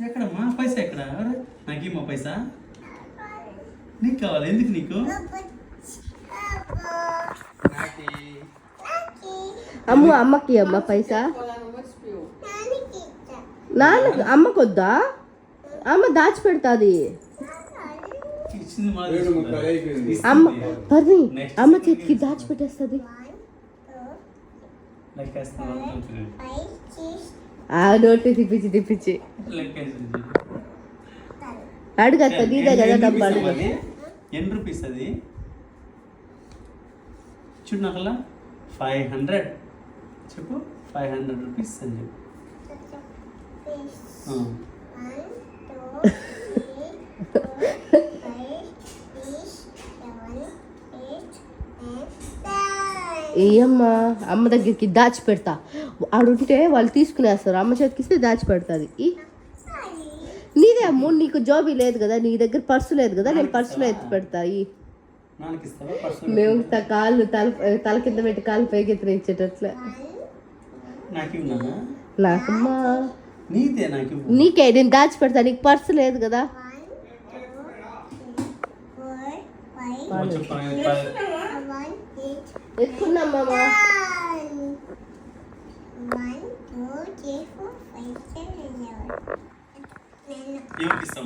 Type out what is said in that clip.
ఎక్కడమ్మా పైసా ఎక్కడ? నాకు ఇమ్మా పైసా. నీకు కావాలి? ఎందుకు నీకు? అమ్మకి అమ్మ పైసా. నాన్న అమ్మకు వద్దా? అమ్మ దాచిపెడతాది. అమ్మ పర్వి అమ్మ చేతికి దాచిపెట్టేస్తుంది. ఆ నోటి తిప్పించి అడుగత్త నీదే కదా డబ్బా. ఎన్ని రూపీస్ అది చూడు నాకల్లా. 500 చెప్పు. 500 రూపీస్ అని చెప్పు. ఏమ్మా అమ్మ దగ్గరికి దాచిపెడతా. ఆడుంటే వాళ్ళు తీసుకునేస్తారు. అమ్మ చేతికి ఇస్తే దాచిపెడతాది. నీదే అమ్ము, నీకు జాబీ లేదు కదా, నీ దగ్గర పర్సు లేదు కదా, నేను పర్సులో ఎత్తి పెడతాయి. మేము కాళ్ళు తల కింద పెట్టి కాళ్ళు పైకి ఎత్తున ఇచ్చేటట్లే. నాకమ్మా నీకే నేను దాచిపెడతా. నీకు పర్సు లేదు కదా. ఎక్కున్నామ్మా.